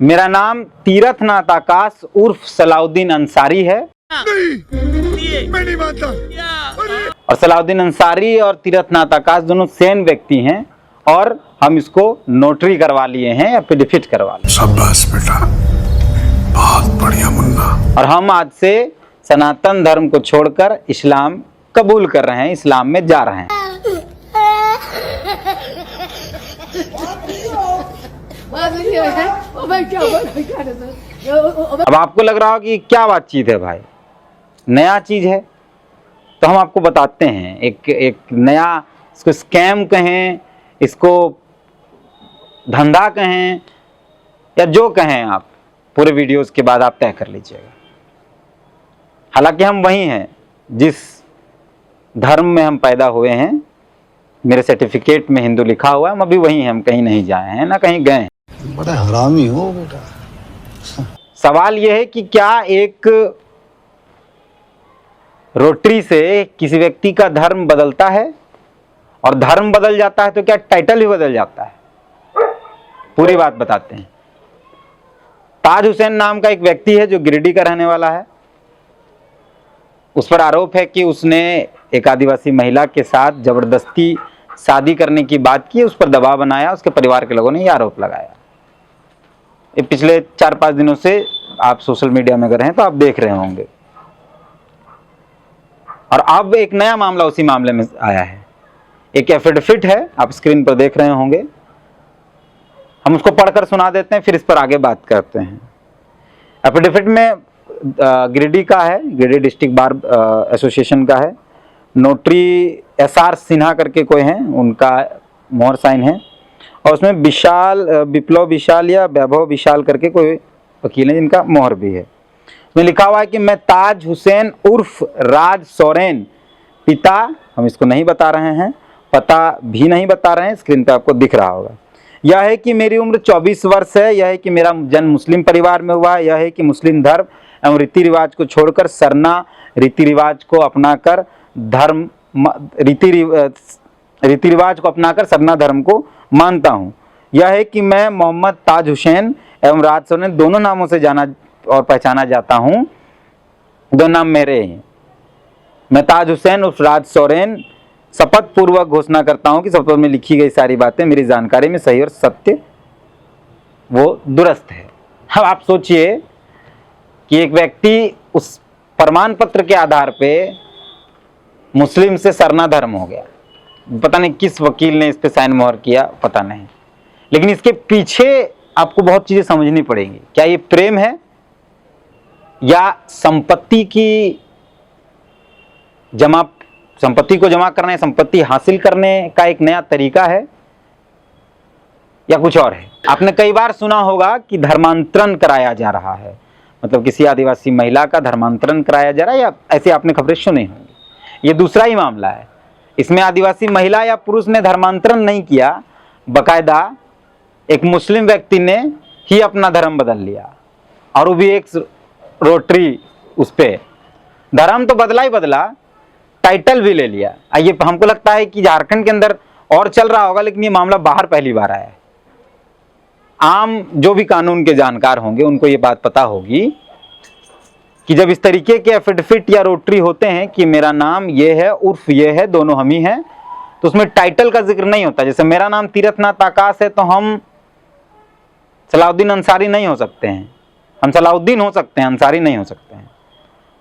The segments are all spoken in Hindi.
मेरा नाम तीरथनाथ आकाश उर्फ सलाउद्दीन अंसारी है। मैं नहीं मानता। और सलाउद्दीन अंसारी और तीरथनाथ आकाश दोनों सेम व्यक्ति हैं और हम इसको नोटरी करवा लिए हैं या एफिडेविट करवा लिए। शाबाश बेटा, बहुत बढ़िया मुन्ना। और हम आज से सनातन धर्म को छोड़कर इस्लाम कबूल कर रहे हैं, इस्लाम में जा रहे हैं। अब आपको लग रहा हो कि क्या बातचीत है भाई, नया चीज है, तो हम आपको बताते हैं। एक नया, इसको स्कैम कहें, इसको धंधा कहें या जो कहें आप, पूरे वीडियोस के बाद आप तय कर लीजिएगा। हालांकि हम वही हैं जिस धर्म में हम पैदा हुए हैं, मेरे सर्टिफिकेट में हिंदू लिखा हुआ है, हम अभी वही हैं, हम कहीं नहीं जाए हैं ना कहीं गए हैं। बड़ा हरामी हो बेटा। सवाल यह है कि क्या एक रोटरी से किसी व्यक्ति का धर्म बदलता है, और धर्म बदल जाता है तो क्या टाइटल भी बदल जाता है? पूरी बात बताते हैं। ताज हुसैन नाम का एक व्यक्ति है जो गिरिडीह का रहने वाला है। उस पर आरोप है कि उसने एक आदिवासी महिला के साथ जबरदस्ती शादी करने की बात की, उस पर दबाव बनाया, उसके परिवार के लोगों ने यह आरोप लगाया। ये पिछले 4-5 दिनों से आप सोशल मीडिया में अगर हैं तो आप देख रहे होंगे। और अब एक नया मामला उसी मामले में आया है, एक एफिडेविट है, आप स्क्रीन पर देख रहे होंगे। हम उसको पढ़कर सुना देते हैं, फिर इस पर आगे बात करते हैं। एफिडेविट में गिरिडीह का है, गिरिडीह डिस्ट्रिक्ट बार एसोसिएशन का है। नोटरी SR सिन्हा करके कोई हैं, उनका मोहर साइन है। और उसमें विप्लव विशाल या वैभव विशाल करके कोई वकील है जिनका मोहर भी है। उसमें लिखा हुआ है कि मैं ताज हुसैन उर्फ राज सोरेन, पिता हम इसको नहीं बता रहे हैं, पता भी नहीं बता रहे हैं, स्क्रीन पे आपको दिख रहा होगा। यह है कि मेरी उम्र 24 वर्ष है, यह है कि मेरा जन्म मुस्लिम परिवार में हुआ है, यह है कि मुस्लिम धर्म एवं रीति रिवाज को छोड़कर सरना रीति रिवाज को अपनाकर रीति रिवाज को अपनाकर सरना धर्म को मानता हूँ। यह है कि मैं मोहम्मद ताज हुसैन एवं राज सोरेन दोनों नामों से जाना और पहचाना जाता हूँ, दो नाम मेरे हैं। मैं ताज हुसैन उर्फ राज सोरेन शपथ पूर्वक घोषणा करता हूँ कि शपथ में लिखी गई सारी बातें मेरी जानकारी में सही और सत्य वो दुरुस्त है। अब आप सोचिए कि एक व्यक्ति उस प्रमाण पत्र के आधार पे मुस्लिम से सरना धर्म हो गया, पता नहीं किस वकील ने इस पे साइन मोहर किया, पता नहीं, लेकिन इसके पीछे आपको बहुत चीजें समझनी पड़ेंगी। क्या ये प्रेम है या संपत्ति को जमा करना है, संपत्ति हासिल करने का एक नया तरीका है, या कुछ और है? आपने कई बार सुना होगा कि धर्मांतरण कराया जा रहा है, मतलब किसी आदिवासी महिला का धर्मांतरण कराया जा रहा है, या ऐसे आपने खबरें सुनी होंगी। ये दूसरा ही मामला है। इसमें आदिवासी महिला या पुरुष ने धर्मांतरण नहीं किया, बकायदा एक मुस्लिम व्यक्ति ने ही अपना धर्म बदल लिया, और वो भी एक रोटरी। उस पे धर्म तो बदला ही बदला, टाइटल भी ले लिया। ये हमको लगता है कि झारखंड के अंदर और चल रहा होगा, लेकिन ये मामला बाहर पहली बार आया है। आम जो भी कानून के जानकार होंगे उनको ये बात पता होगी कि जब इस तरीके के एफिडेविट या रोटरी होते हैं कि मेरा नाम ये है उर्फ ये है, दोनों हम ही हैं, तो उसमें टाइटल का जिक्र नहीं होता। जैसे मेरा नाम तीरथनाथ आकाश है तो हम सलाउद्दीन अंसारी नहीं हो सकते हैं, हम सलाउद्दीन हो सकते हैं, अंसारी नहीं हो सकते हैं।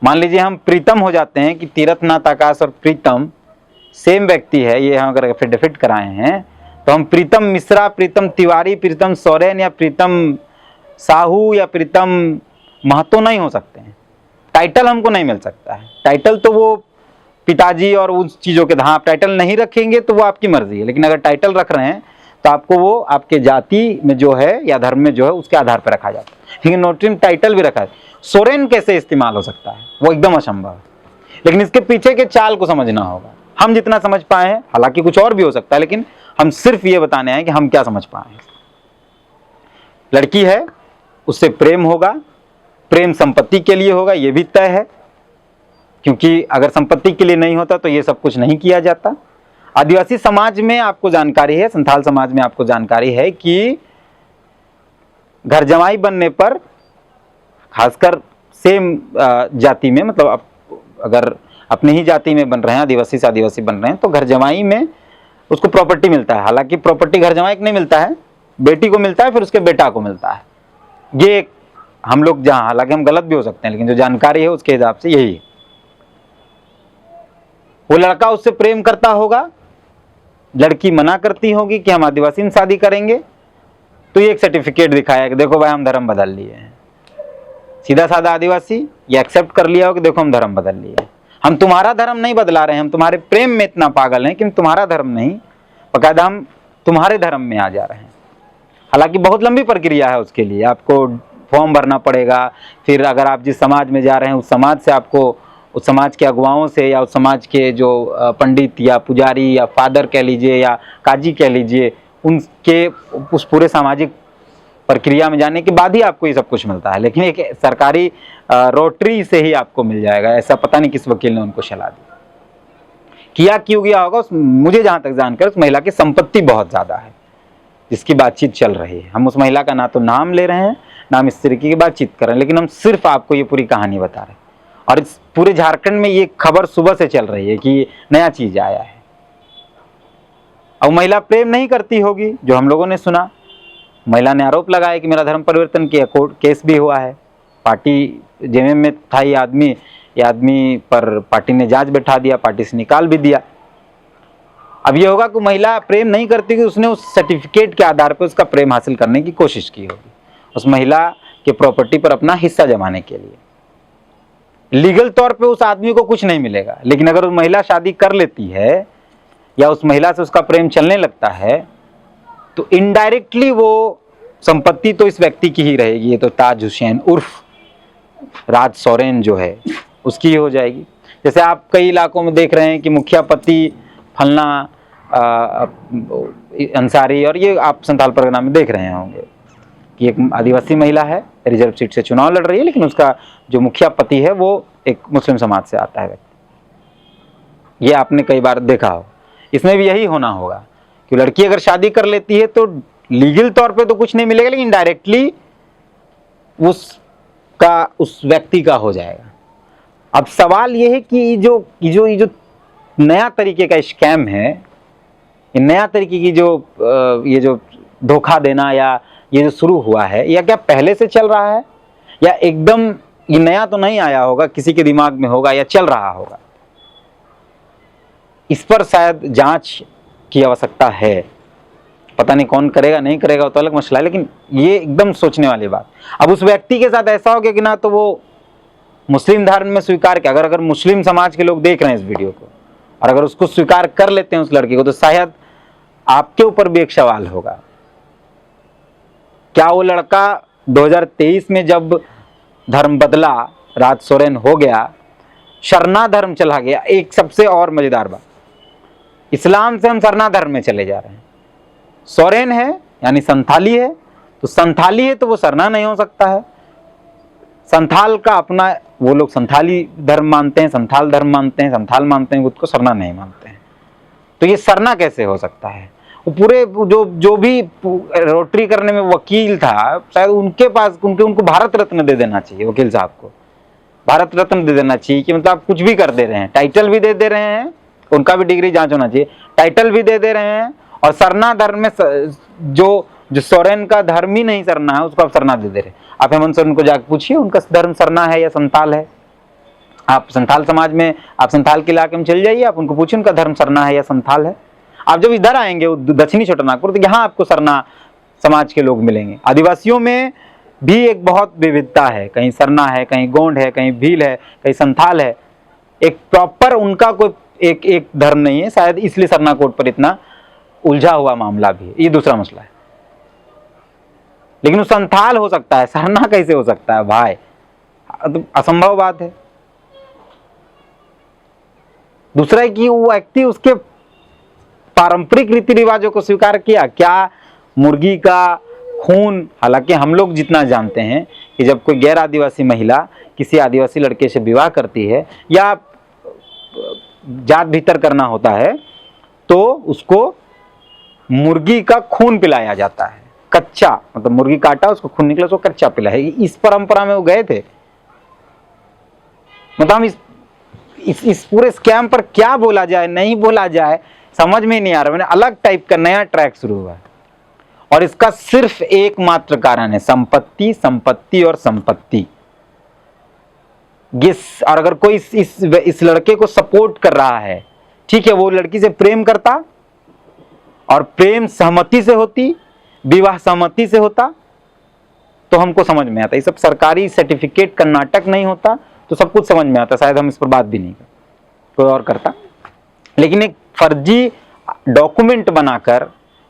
मान लीजिए हम प्रीतम हो जाते हैं कि तीरथनाथ आकाश और प्रीतम सेम व्यक्ति है, ये हम अगर एफिडेविट कराए हैं तो हम प्रीतम मिश्रा, प्रीतम तिवारी, प्रीतम सोरेन या प्रीतम साहू या प्रीतम महतो नहीं हो सकते हैं। टाइटल हमको नहीं मिल सकता है। टाइटल तो वो पिताजी और उन चीज़ों के, हाँ, टाइटल नहीं रखेंगे तो वो आपकी मर्जी है, लेकिन अगर टाइटल रख रहे हैं तो आपको वो आपके जाति में जो है या धर्म में जो है उसके आधार पर रखा जाता है। लेकिन नोटरी में टाइटल भी रखा है। सोरेन कैसे इस्तेमाल हो सकता है, वो एकदम असंभव है। लेकिन इसके पीछे के चाल को समझना होगा। हम जितना समझ पाए हैं, हालांकि कुछ और भी हो सकता है, लेकिन हम सिर्फ ये बताने हैं कि हम क्या समझ पाए हैं। लड़की है, उससे प्रेम होगा, प्रेम संपत्ति के लिए होगा, ये भी तय है, क्योंकि अगर संपत्ति के लिए नहीं होता तो ये सब कुछ नहीं किया जाता। आदिवासी समाज में आपको जानकारी है, संथाल समाज में आपको जानकारी है कि घर जमाई बनने पर, खासकर सेम जाति में, मतलब अगर अपनी ही जाति में बन रहे हैं, आदिवासी से आदिवासी बन रहे हैं, तो घर जमाई में उसको प्रॉपर्टी मिलता है। हालांकि प्रॉपर्टी घर जमाई को नहीं मिलता है, बेटी को मिलता है, फिर उसके बेटा को मिलता है। ये हम लोग जहां, हालांकि हम गलत भी हो सकते हैं, लेकिन जो जानकारी है उसके हिसाब से यही है। वो लड़का उससे प्रेम करता होगा, लड़की मना करती होगी कि हम आदिवासी में शादी करेंगे, तो ये एक सर्टिफिकेट दिखाया कि देखो भाई हम धर्म बदल लिए हैं। सीधा साधा आदिवासी ये एक्सेप्ट कर लिया हो कि देखो हम धर्म बदल लिए, हम तुम्हारा धर्म नहीं बदला रहे हैं, हम तुम्हारे प्रेम में इतना पागल हैं कि तुम्हारा धर्म नहीं, बकायदा हम तुम्हारे धर्म में आ जा रहे हैं। हालांकि बहुत लंबी प्रक्रिया है उसके लिए, आपको फॉर्म भरना पड़ेगा, फिर अगर आप जिस समाज में जा रहे हैं उस समाज से, आपको उस समाज के अगुवाओं से या उस समाज के जो पंडित या पुजारी या फादर कह लीजिए या काजी कह लीजिए, उनके उस पूरे सामाजिक प्रक्रिया में जाने के बाद ही आपको ये सब कुछ मिलता है। लेकिन एक सरकारी रोटरी से ही आपको मिल जाएगा, ऐसा पता नहीं किस वकील ने उनको सलाह दी। किया क्यों गया होगा, मुझे जहां तक जानकर उस महिला की संपत्ति बहुत ज्यादा है जिसकी बातचीत चल रही है। हम उस महिला का ना तो नाम ले रहे हैं, ना हम इस तरीके की बातचीत कर रहे हैं, लेकिन हम सिर्फ आपको ये पूरी कहानी बता रहे हैं। और इस पूरे झारखंड में ये खबर सुबह से चल रही है कि नया चीज आया है। अब महिला प्रेम नहीं करती होगी, जो हम लोगों ने सुना। महिला ने आरोप लगाया कि मेरा धर्म परिवर्तन किया, कोर्ट केस भी हुआ है, पार्टी जेएमएम में था ये आदमी पर पार्टी ने जांच बैठा दिया, पार्टी से निकाल भी दिया। अब ये होगा कि महिला प्रेम नहीं करती कि उसने उस सर्टिफिकेट के आधार पर उसका प्रेम हासिल करने की कोशिश की होगी, उस महिला के प्रॉपर्टी पर अपना हिस्सा जमाने के लिए। लीगल तौर पे उस आदमी को कुछ नहीं मिलेगा, लेकिन अगर उस महिला शादी कर लेती है या उस महिला से उसका प्रेम चलने लगता है, तो इनडायरेक्टली वो संपत्ति तो इस व्यक्ति की ही रहेगी। ये तो ताज हुसैन उर्फ राज सोरेन जो है उसकी ही हो जाएगी। जैसे आप कई इलाकों में देख रहे हैं कि मुखिया पति फलना अंसारी, और ये आप संथाल परगना में देख रहे होंगे कि एक आदिवासी महिला है, रिजर्व सीट से चुनाव लड़ रही है, लेकिन उसका जो मुखिया पति है वो एक मुस्लिम समाज से आता है व्यक्ति। ये आपने कई बार देखा हो। इसमें भी यही होना होगा कि लड़की अगर शादी कर लेती है तो लीगल तौर पे तो कुछ नहीं मिलेगा, लेकिन डायरेक्टली उसका उस व्यक्ति का हो जाएगा। अब सवाल ये है कि ये जो नया तरीके का स्कैम है, ये नया तरीके की ये जो धोखा देना या ये जो शुरू हुआ है, या क्या पहले से चल रहा है, या एकदम ये नया तो नहीं आया होगा, किसी के दिमाग में होगा या चल रहा होगा। इस पर शायद जांच की आवश्यकता है। पता नहीं कौन करेगा नहीं करेगा तो अलग मसला है, लेकिन ये एकदम सोचने वाली बात। अब उस व्यक्ति के साथ ऐसा हो गया कि ना तो वो मुस्लिम धर्म में स्वीकार किया, अगर मुस्लिम समाज के लोग देख रहे हैं इस वीडियो को और अगर उसको स्वीकार कर लेते हैं उस लड़की को, तो शायद आपके ऊपर भी एक सवाल होगा, क्या वो लड़का 2023 में जब धर्म बदला, राज सोरेन हो गया, शरणा धर्म चला गया। एक सबसे और मजेदार बात, इस्लाम से हम शरणा धर्म में चले जा रहे हैं। सोरेन है यानी संथाली है, तो संथाली है तो वो शरणा नहीं हो सकता है। संथाल का अपना, वो लोग संथाली धर्म मानते हैं, संथाल धर्म मानते हैं, संथाल मानते हैं, खुद को शरणा नहीं मानते हैं। तो ये शरणा कैसे हो सकता है? वो पूरे जो भी रोटरी करने में वकील था, शायद उनके पास उनको भारत रत्न दे देना चाहिए। वकील साहब को भारत रत्न दे देना चाहिए कि मतलब आप कुछ भी कर दे रहे हैं, टाइटल भी दे रहे हैं, उनका भी डिग्री जांच होना चाहिए, टाइटल भी दे रहे हैं, और सरना धर्म में जो सोरेन का धर्म ही नहीं सरना है उसको आप सरना दे रहे हैं। आप हेमंत सोरेन को जाकर पूछिए उनका धर्म सरना है या संथाल है। आप संथाल समाज में, आप संथाल के इलाके में चल जाइए, आप उनको पूछिए उनका धर्म सरना है या संथाल है। आप जब इधर आएंगे दक्षिणी छोटानागपुर, तो यहाँ आपको सरना समाज के लोग मिलेंगे। आदिवासियों में भी एक बहुत विविधता है, कहीं सरना है, कहीं गोंड है, कहीं भील है, कहीं संथाल है। एक प्रॉपर उनका कोई एक धर्म नहीं है, शायद इसलिए सरना कोड पर इतना उलझा हुआ मामला भी है। ये दूसरा मसला है, लेकिन वो संथाल हो सकता है, सरना कैसे हो सकता है भाई? तो असंभव बात है। दूसरा है कि वो व्यक्ति उसके पारंपरिक रीति रिवाजों को स्वीकार किया। क्या मुर्गी का खून, हालांकि हम लोग जितना जानते हैं कि जब कोई गैर आदिवासी महिला किसी आदिवासी लड़के से विवाह करती है या जात भीतर करना होता है, तो उसको मुर्गी का खून पिलाया जाता है, कच्चा, मतलब मुर्गी काटा उसको खून निकला उसको कच्चा पिलाया, इस परंपरा में वो गए थे। मतलब हम इस पूरे स्कैम पर क्या बोला जाए नहीं बोला जाए समझ में नहीं आ रहा। मैंने अलग टाइप का नया ट्रैक शुरू हुआ है और इसका सिर्फ एकमात्र कारण है संपत्ति, संपत्ति और संपत्ति। और अगर कोई इस लड़के को सपोर्ट कर रहा है, ठीक है, वो लड़की से प्रेम करता और प्रेम सहमति से होती, विवाह सहमति से होता तो हमको समझ में आता। ये सब सरकारी सर्टिफिकेट का नाटक नहीं होता तो सब कुछ समझ में आता, शायद हम इस पर बात भी नहीं करते, कोई और करता। लेकिन एक फर्जी डॉक्यूमेंट बनाकर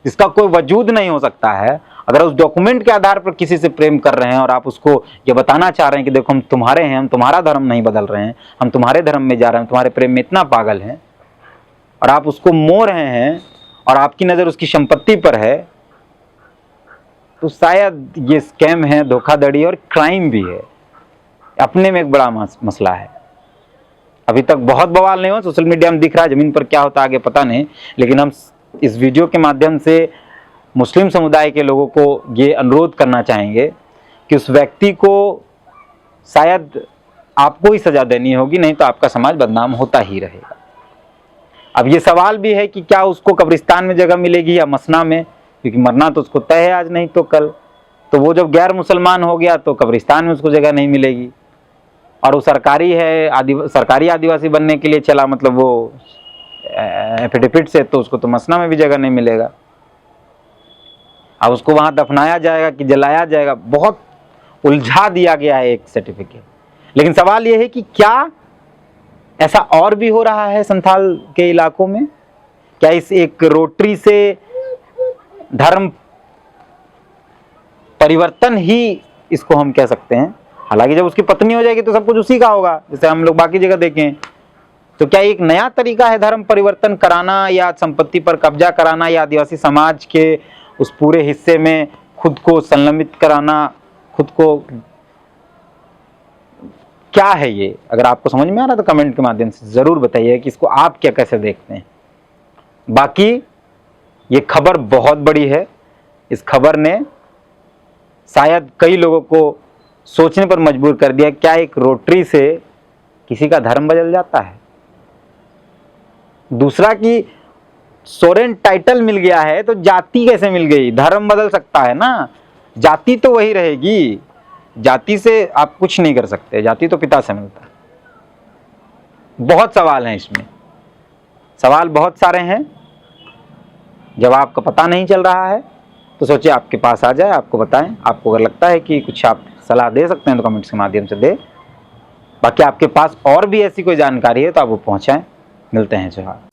जिसका कोई वजूद नहीं हो सकता है, अगर उस डॉक्यूमेंट के आधार पर किसी से प्रेम कर रहे हैं और आप उसको ये बताना चाह रहे हैं कि देखो हम तुम्हारे हैं, हम तुम्हारा धर्म नहीं बदल रहे हैं, हम तुम्हारे धर्म में जा रहे हैं, तुम्हारे प्रेम में इतना पागल हैं, और आप उसको मोह रहे हैं और आपकी नज़र उसकी संपत्ति पर है, तो शायद ये स्कैम है, धोखाधड़ी और क्राइम भी है। अपने में एक बड़ा मसला है। अभी तक बहुत बवाल नहीं हुआ, सोशल मीडिया में दिख रहा है, जमीन पर क्या होता है आगे पता नहीं। लेकिन हम इस वीडियो के माध्यम से मुस्लिम समुदाय के लोगों को ये अनुरोध करना चाहेंगे कि उस व्यक्ति को शायद आपको ही सजा देनी होगी, नहीं तो आपका समाज बदनाम होता ही रहेगा। अब ये सवाल भी है कि क्या उसको कब्रिस्तान में जगह मिलेगी या मसना में, क्योंकि मरना तो उसको तय है आज नहीं तो कल। तो वो जब गैर मुसलमान हो गया तो कब्रिस्तान में उसको जगह नहीं मिलेगी, और वो सरकारी है, सरकारी आदिवासी बनने के लिए चला, मतलब वो एफिडेविट से, तो उसको तो मसना में भी जगह नहीं मिलेगा। अब उसको वहाँ दफनाया जाएगा कि जलाया जाएगा, बहुत उलझा दिया गया है एक सर्टिफिकेट। लेकिन सवाल ये है कि क्या ऐसा और भी हो रहा है संथाल के इलाकों में? क्या इस एक रोटरी से धर्म परिवर्तन ही इसको हम कह सकते हैं? हालांकि जब उसकी पत्नी हो जाएगी तो सब कुछ उसी का होगा, जैसे हम लोग बाकी जगह देखें। तो क्या एक नया तरीका है धर्म परिवर्तन कराना, या संपत्ति पर कब्जा कराना, या आदिवासी समाज के उस पूरे हिस्से में खुद को संलग्नित कराना, खुद को क्या है ये? अगर आपको समझ में आ रहा है तो कमेंट के माध्यम से जरूर बताइए कि इसको आप क्या कैसे देखते हैं। बाकी ये खबर बहुत बड़ी है, इस खबर ने शायद कई लोगों को सोचने पर मजबूर कर दिया, क्या एक रोटरी से किसी का धर्म बदल जाता है? दूसरा कि सोरेन टाइटल मिल गया है तो जाति कैसे मिल गई? धर्म बदल सकता है ना, जाति तो वही रहेगी, जाति से आप कुछ नहीं कर सकते, जाति तो पिता से मिलता है। बहुत सवाल हैं इसमें, सवाल बहुत सारे हैं, जवाब का पता नहीं चल रहा है, तो सोचिए आपके पास आ जाए, आपको बताएं। आपको अगर लगता है कि कुछ आप सलाह दे सकते हैं तो कमेंट्स के माध्यम से दे। बाकी आपके पास और भी ऐसी कोई जानकारी है तो आप वो पहुंचाएं। मिलते हैं जवाब।